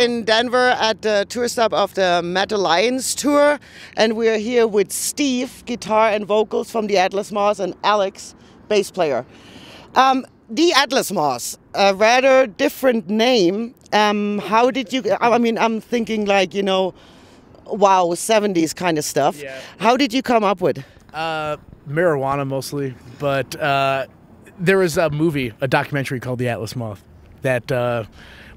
in Denver at the tour stop of the Metal Alliance tour, and we're here with Steve, guitar and vocals from the Atlas Moth, and Alex, bass player. The Atlas Moth, a rather different name. How did you? I mean, I'm thinking like, you know, wow, 70s kind of stuff. Yeah. How did you come up with? Marijuana mostly, but there was a movie, a documentary called The Atlas Moth that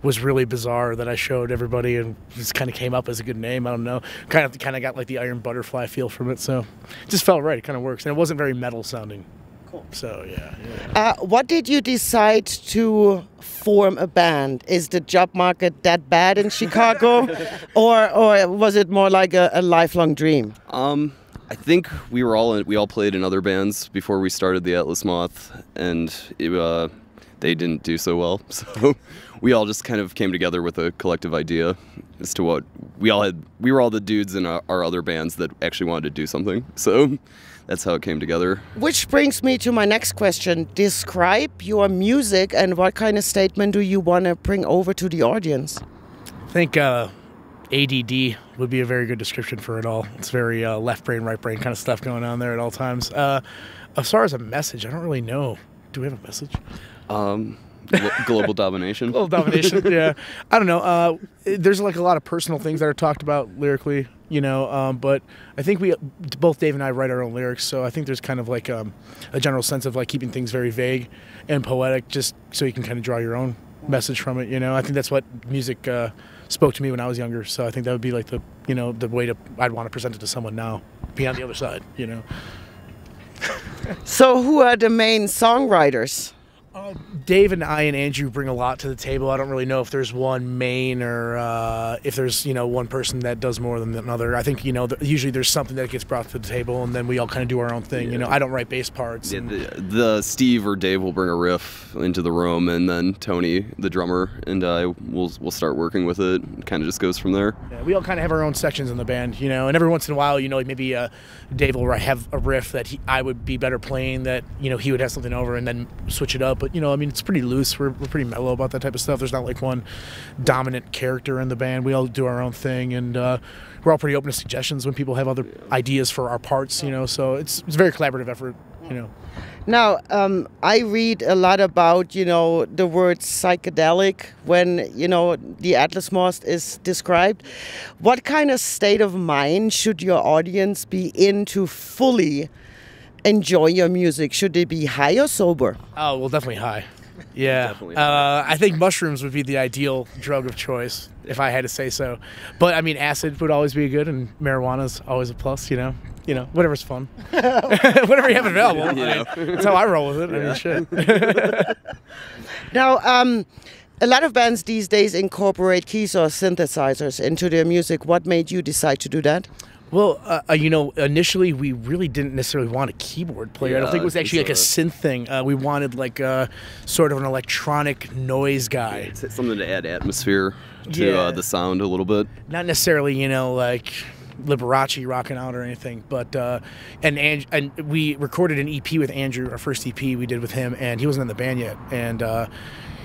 was really bizarre that I showed everybody, and just kind of came up as a good name. I don't know, kind of got like the Iron Butterfly feel from it, so it just felt right. It kind of works, and it wasn't very metal sounding. Cool. So yeah. What did you decide to form a band? Is the job market that bad in Chicago, or was it more like a lifelong dream? I think we all played in other bands before we started the Atlas Moth, and they didn't do so well. So we all just kind of came together with a collective idea as to what we were all the dudes in our other bands that actually wanted to do something. So that's how it came together. Which brings me to my next question. Describe your music, and what kind of statement do you want to bring over to the audience? I think ADD would be a very good description for it all. It's very left brain, right brain kind of stuff going on there at all times. As far as a message, I don't really know. Do we have a message? Global domination. Global domination, yeah. I don't know. There's like a lot of personal things that are talked about lyrically, you know, but I think both Dave and I write our own lyrics, so I think there's kind of like a general sense of like keeping things very vague and poetic, just so you can kind of draw your own message from it, you know. I think that's what music spoke to me when I was younger, so I think that would be like the way I'd want to present it to someone now, be on the other side, you know. So who are the main songwriters? Dave and I and Andrew bring a lot to the table. I don't really know if there's one main or if there's, one person that does more than another. I think, usually there's something that gets brought to the table, and then we all kind of do our own thing. Yeah. I don't write bass parts. Yeah, the Steve or Dave will bring a riff into the room, and then Tony, the drummer, and I will start working with it. It kind of just goes from there. Yeah, we all kind of have our own sections in the band, and every once in a while, maybe Dave will have a riff that I would be better playing, that, he would have something over and then switch it up. But, it's pretty loose. We're pretty mellow about that type of stuff. There's not like one dominant character in the band. We all do our own thing, and we're all pretty open to suggestions when people have other ideas for our parts, so it's a very collaborative effort, Now, I read a lot about, the word psychedelic when, the Atlas Moth is described. What kind of state of mind should your audience be in to fully enjoy your music? Should they be high or sober? Oh, well, definitely high. Yeah. Definitely high. I think mushrooms would be the ideal drug of choice, if I had to say so. But, I mean, acid would always be good, and marijuana's always a plus, whatever's fun. Whatever you have available. That's how I roll with it. Yeah. I mean, shit. Now, a lot of bands these days incorporate keys or synthesizers into their music. What made you decide to do that? Well, initially we really didn't necessarily want a keyboard player. Yeah, I don't think it was actually like a synth thing. We wanted like sort of an electronic noise guy. It's something to add atmosphere to the sound a little bit. Not necessarily, like Liberace rocking out or anything, but and we recorded an EP with Andrew, our first EP we did with him, and he wasn't in the band yet, and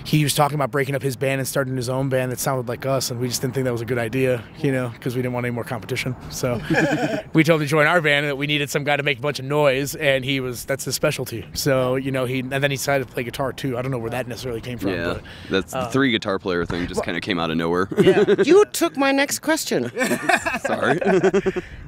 he was talking about breaking up his band and starting his own band that sounded like us, and we just didn't think that was a good idea, because we didn't want any more competition. So we told him to join our band, and that we needed some guy to make a bunch of noise, and that's his specialty. So, and then he decided to play guitar too. I don't know where that necessarily came from. Yeah, but, that's the three guitar player thing just kind of came out of nowhere. Yeah. You took my next question. Sorry.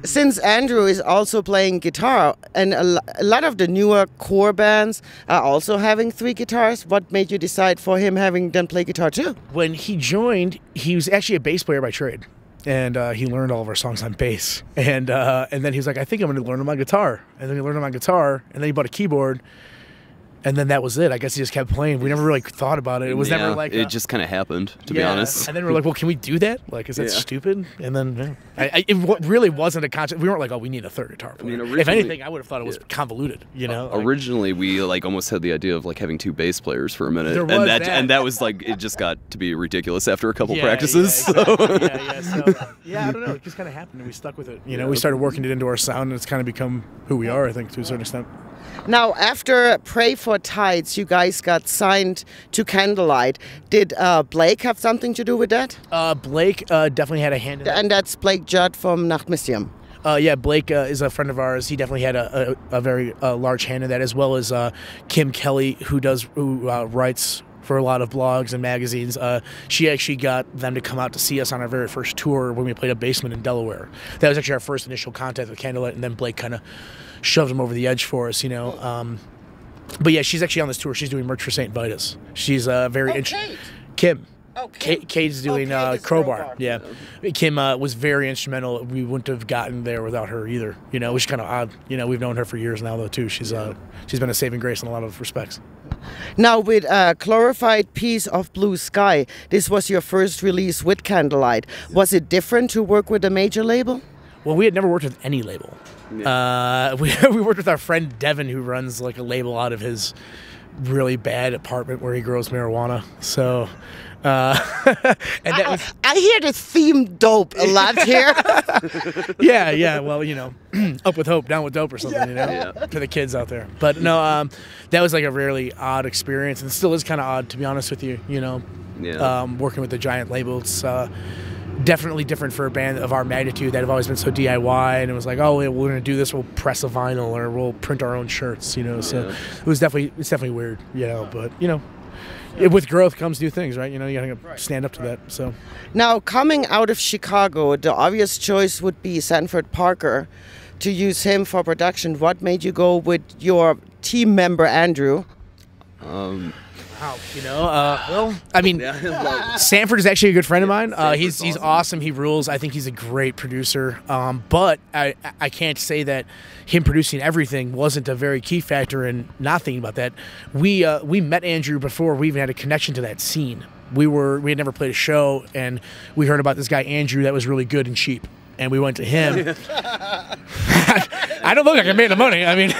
Since Andrew is also playing guitar, and a lot of the newer core bands are also having three guitars, what made you decide for him having them play guitar too? When he joined, he was actually a bass player by trade, and he learned all of our songs on bass, and then he was like, I think I'm going to learn them on guitar, and then he learned them on guitar, and then he bought a keyboard, and then that was it. I guess he just kept playing. We never really thought about it. It was never like it just kind of happened, to be honest. And then we were like, well, can we do that? Like, is that stupid? And then it really wasn't a concept. We weren't like, oh, we need a third guitar player. I mean, if anything, I would have thought it was convoluted. Originally, we almost had the idea of like having two bass players for a minute, there was and that was like it just got to be ridiculous after a couple practices. Yeah, exactly. So, I don't know. It just kind of happened, and we stuck with it. We started working it into our sound, and it's kind of become who we are, I think, to a certain extent. Now, after Pray for Tides, you guys got signed to Candlelight. Did Blake have something to do with that? Blake definitely had a hand in that. And that's Blake Judd from Nachtmuseum. Yeah, Blake is a friend of ours. He definitely had a very large hand in that, as well as Kim Kelly, who writes for a lot of blogs and magazines. She actually got them to come out to see us on our very first tour when we played a basement in Delaware. That was actually our first initial contact with Candlelight, and then Blake kind of shoved them over the edge for us, you know. But yeah, she's actually on this tour. She's doing merch for St. Vitus. She's very interesting. Kim. Oh, Kate's doing Crowbar. Yeah. Kim was very instrumental. We wouldn't have gotten there without her either. You know, which is kind of odd. You know, we've known her for years now, though, too. She's been a saving grace in a lot of respects. Now, with Glorified Piece of Blue Sky, this was your first release with Candlelight. Was it different to work with a major label? Well, we had never worked with any label. Yeah. We worked with our friend Devin, who runs like a label out of his really bad apartment where he grows marijuana. So, and that was, I hear the theme dope a lot here. yeah. Well, you know, up with hope, down with dope, or something. You know, for the kids out there. But no, that was like a really odd experience, and still is kind of odd, to be honest with you. You know, working with the giant label, it's definitely different for a band of our magnitude that have always been so DIY, and it was like, oh, we're going to do this, we'll press a vinyl or we'll print our own shirts, you know. So it's definitely weird, you know. But you know, with growth comes new things, right? You know, you got to stand up to that. So now, coming out of Chicago, the obvious choice would be Sanford Parker, to use him for production. What made you go with your team member Andrew? You know, well, I mean, Sanford is actually a good friend of mine. He's awesome. He rules. I think he's a great producer. But I can't say that him producing everything wasn't a very key factor in not thinking about that. We met Andrew before we even had a connection to that scene. We had never played a show, and we heard about this guy Andrew that was really good and cheap. And we went to him. I don't look like I made the money. I mean,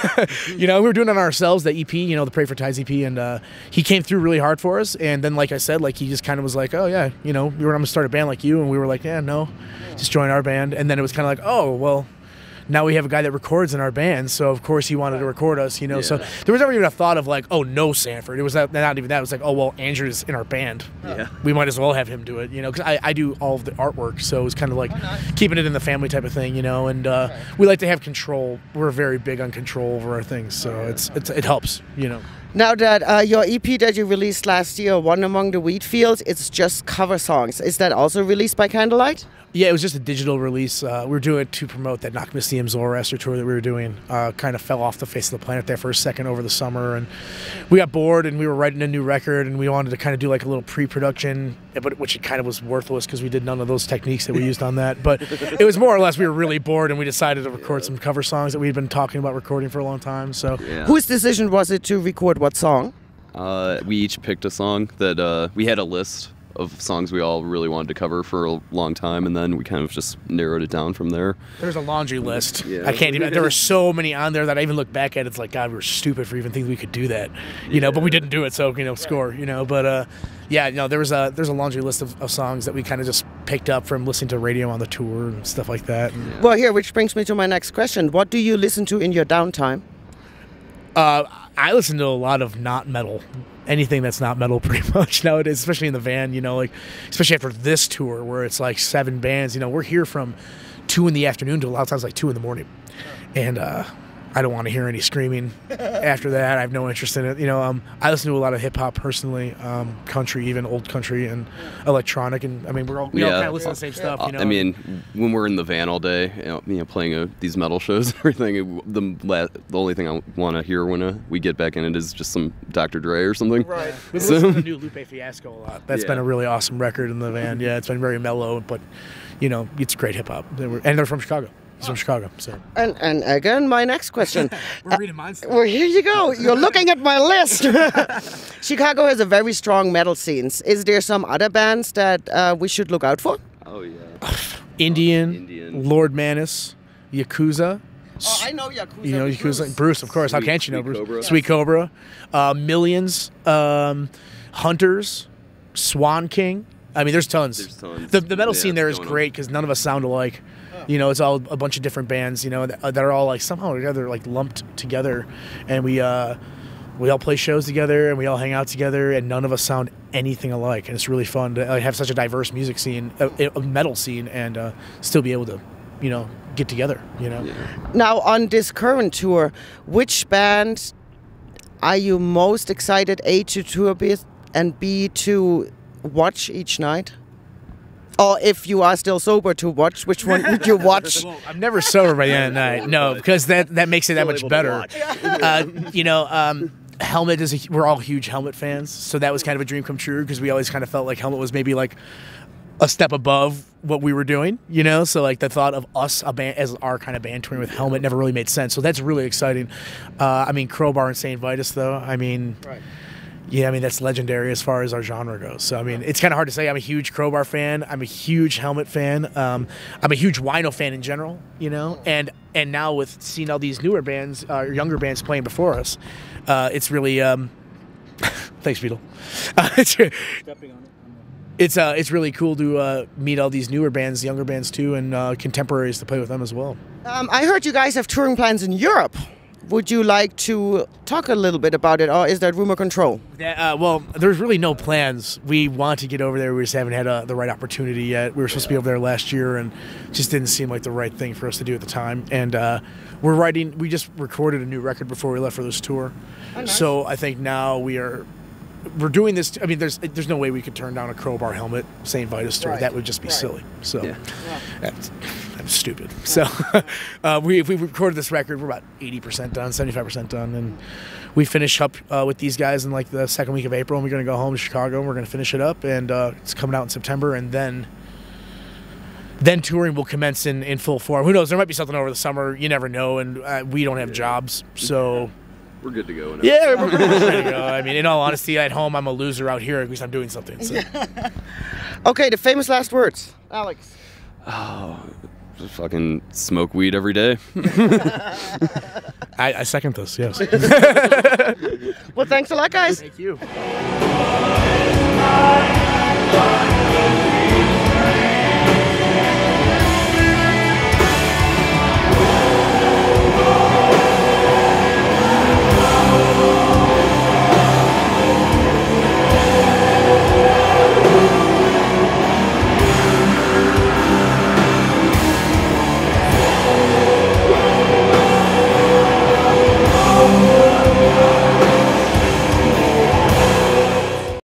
you know, we were doing it on ourselves, the EP, you know, the Pray for Tides EP, and he came through really hard for us. And then, like I said, like he just kind of was like, oh, yeah, you know, I'm going to start a band like you. And we were like, yeah, no, just join our band. And then it was kind of like, oh, well, now we have a guy that records in our band, so of course he wanted to record us, you know. So there was never even a thought of like, oh, no, Sanford. It was not even that. It was like, oh, well, Andrew's in our band. Yeah. We might as well have him do it, you know, because I do all of the artwork, so it was kind of like keeping it in the family type of thing, you know. And we like to have control. We're very big on control over our things, so it helps, you know. Now that your EP that you released last year, One Among the Wheat Fields, it's just cover songs. Is that also released by Candlelight? Yeah, it was just a digital release. We were doing it to promote that Nachtmuseum Zoroaster tour that we were doing. Kind of fell off the face of the planet there for a second over the summer, and we got bored, and we were writing a new record, and we wanted to kind of do like a little pre-production, but which it kind of was worthless because we did none of those techniques that we used on that. But it was more or less we were really bored, and we decided to record some cover songs that we'd been talking about recording for a long time. So, whose decision was it to record what song? We each picked a song that we had a list of songs we all really wanted to cover for a long time, and then we kind of just narrowed it down from there. There's a laundry list. I can't even. There were so many on there that I even look back at. It's like, God, we were stupid for even thinking we could do that, you know. But we didn't do it, so you know, score, you know. But yeah, no, there's a laundry list of songs that we kind of just picked up from listening to radio on the tour and stuff like that. Well, here, which brings me to my next question: what do you listen to in your downtime? I listen to a lot of not metal. Anything that's not metal pretty much nowadays, especially in the van, you know, like especially after this tour where it's like 7 bands, you know, we're here from 2 in the afternoon to a lot of times like 2 in the morning. And I don't want to hear any screaming after that. I have no interest in it. You know, I listen to a lot of hip hop personally, country, even old country and electronic. And I mean, we all kind of listen to the same stuff. You know, I mean, when we're in the van all day, you know playing these metal shows and everything, the only thing I want to hear when we get back in it is just some Dr. Dre or something. Right. We listen to the new Lupe Fiasco a lot. That's been a really awesome record in the van. Yeah, it's been very mellow, but you know, it's great hip hop. And they're from Chicago. He's from Chicago, so. And again, my next question. We're reading mine. Well, here you go. You're looking at my list. Chicago has a very strong metal scene. Is there some other bands that we should look out for? Oh, yeah. Indian, Lord Manus, Yakuza. Oh, I know Yakuza. You know Yakuza? Bruce, of course. How can't you know Bruce? Cobra. Sweet Cobra. Millions. Hunters. Swan King. I mean, there's tons. The metal scene there is great because none of us sound alike. You know, it's all a bunch of different bands, you know, that are all like somehow or together like lumped together, and we all play shows together and we all hang out together, and none of us sound anything alike, and it's really fun to have such a diverse music scene, a metal scene, and still be able to, you know, get together, you know. Yeah. Now, on this current tour, which band are you most excited, A, to tour with, and B, to watch each night? Or if you are still sober to watch, which one would you watch? Well, I'm never sober by the end of the night. No, because that makes it that much better. You know, Helmet we're all huge Helmet fans, so that was kind of a dream come true, because we always kind of felt like Helmet was maybe like a step above what we were doing, you know. So like the thought of us, a band as our kind of band touring with Helmet, never really made sense. So that's really exciting. I mean, Crowbar and St. Vitus, though. I mean. Right. Yeah, I mean, that's legendary as far as our genre goes. So, I mean, it's kind of hard to say. I'm a huge Crowbar fan. I'm a huge Helmet fan. I'm a huge Wino fan in general, you know. And now with seeing all these newer bands, younger bands playing before us, it's really thanks, Beetle. It's really cool to meet all these newer bands, younger bands too, and contemporaries to play with them as well. I heard you guys have touring plans in Europe. Would you like to talk a little bit about it, or is that rumor control? Well, there's really no plans. We want to get over there. We just haven't had the right opportunity yet. We were supposed to be over there last year, and just didn't seem like the right thing for us to do at the time. And we just recorded a new record before we left for this tour. Oh, nice. So I think now we're doing this. I mean, there's no way we could turn down a Crowbar, Helmet, St. Vitus tour. Right. That would just be silly. So. Yeah. That's stupid. So we recorded this record. We're about 80% done, 75% done, and we finish up with these guys in like the second week of April, and we're going to go home to Chicago, and we're going to finish it up, and it's coming out in September, and then touring will commence in full form. Who knows? There might be something over the summer. You never know, and we don't have jobs, so we're good to go. Yeah, we're ready to go. I mean, in all honesty, at home I'm a loser. Out here, at least I'm doing something. So. Okay, the famous last words, Alex. Oh. Just fucking smoke weed every day. I second this, yes. Well, thanks a lot, guys. Thank you.